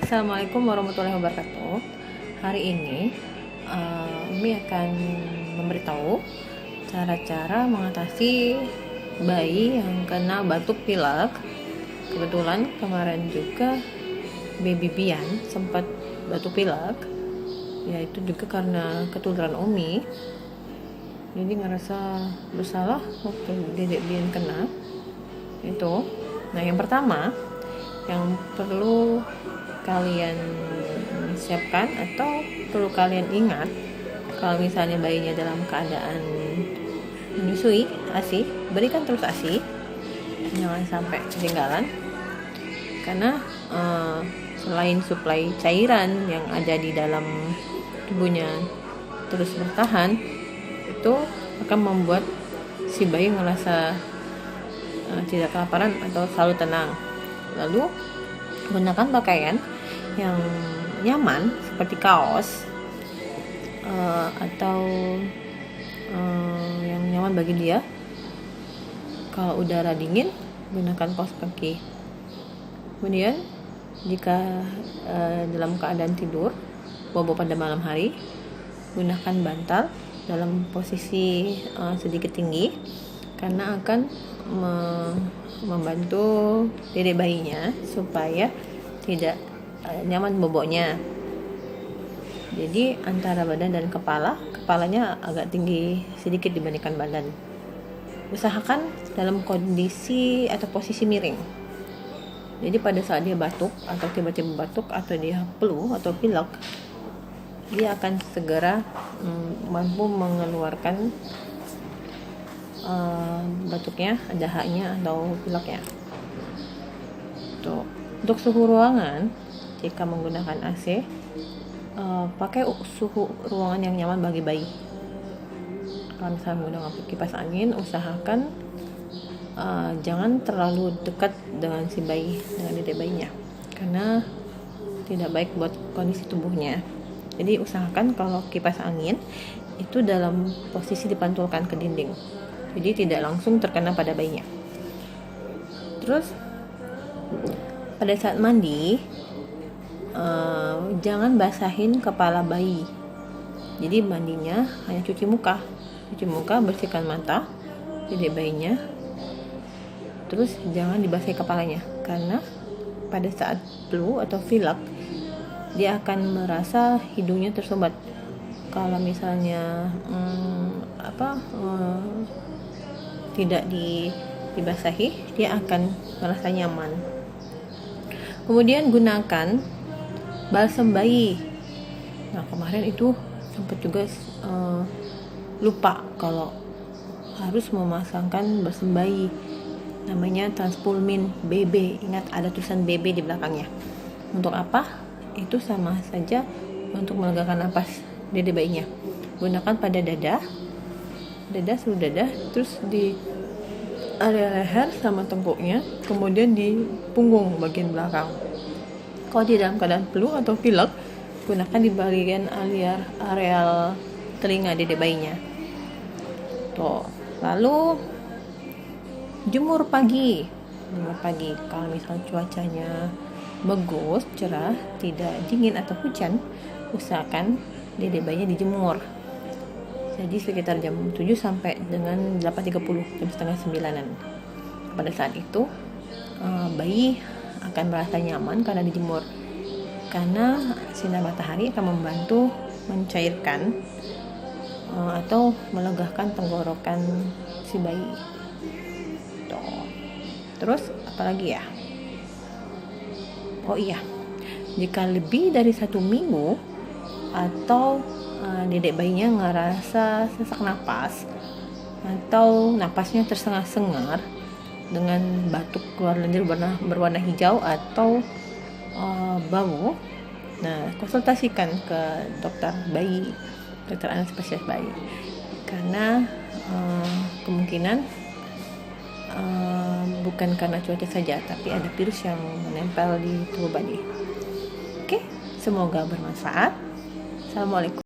Assalamualaikum warahmatullahi wabarakatuh. Hari ini Umi akan memberitahu cara-cara mengatasi bayi yang kena batuk pilek. Kebetulan kemarin juga baby Bian sempat batuk pilek, yaitu juga karena ketularan Umi. Jadi ngerasa bersalah waktu dedek Bian kena itu. Nah, yang pertama yang perlu kalian siapkan atau perlu kalian ingat, kalau misalnya bayinya dalam keadaan menyusui ASI, berikan terus ASI, jangan sampai ketinggalan, karena selain suplai cairan yang ada di dalam tubuhnya terus bertahan, itu akan membuat si bayi merasa tidak kelaparan atau selalu tenang. Lalu gunakan pakaian yang nyaman seperti kaos atau yang nyaman bagi dia. Kalau udara dingin, gunakan kaos kaki. Kemudian jika dalam keadaan tidur bobo pada malam hari, gunakan bantal dalam posisi sedikit tinggi, karena akan membantu dedek bayinya supaya tidak nyaman boboknya. Jadi antara badan dan kepalanya agak tinggi sedikit dibandingkan badan. Usahakan dalam kondisi atau posisi miring. Jadi pada saat dia batuk atau tiba-tiba batuk atau dia flu atau pilek, dia akan segera mampu mengeluarkan batuknya, dahaknya atau pileknya. Tuh. Untuk suhu ruangan, jika menggunakan AC, pakai suhu ruangan yang nyaman bagi bayi. Kalau misalnya menggunakan kipas angin, usahakan jangan terlalu dekat dengan si bayi, dengan dedek bayinya, karena tidak baik buat kondisi tubuhnya. Jadi usahakan kalau kipas angin itu dalam posisi dipantulkan ke dinding, jadi tidak langsung terkena pada bayinya. Terus pada saat mandi, jangan basahin kepala bayi. Jadi mandinya hanya cuci muka, bersihkan mata dedek bayinya. Terus jangan dibasahi kepalanya, karena pada saat flu atau pilek dia akan merasa hidungnya tersumbat. Kalau misalnya tidak dibasahi, dia akan merasa nyaman. Kemudian gunakan balsam bayi. Nah, kemarin itu sempat juga lupa kalau harus memasangkan balsam bayi. Namanya Transpulmin BB. Ingat, ada tulisan BB di belakangnya. Untuk apa? Itu sama saja untuk melegakan napas dedek bayinya. Gunakan pada seluruh dada, terus di area leher sama tengkuknya, kemudian di punggung bagian belakang. Kalau di dalam keadaan flu atau pilek, gunakan di bagian areal telinga dedek bayinya. Tuh. Lalu jemur pagi. Kalau misalnya cuacanya bagus, cerah, tidak dingin atau hujan, usahakan dedek bayinya dijemur. Jadi sekitar jam 7 sampai dengan 8.30, jam setengah 9-an. Pada saat itu bayi akan merasa nyaman karena dijemur, karena sinar matahari akan membantu mencairkan atau melegakan tenggorokan si bayi. Tuh. Terus apalagi ya? Oh iya, jika lebih dari 1 minggu atau dedek bayinya ngerasa sesak napas atau napasnya tersengal-sengar dengan batuk keluar lendir berwarna hijau atau bau, nah konsultasikan ke dokter bayi, dokter anak spesialis bayi, karena kemungkinan bukan karena cuaca saja, tapi ada virus yang menempel di tubuh bayi. Oke, semoga bermanfaat. Assalamualaikum.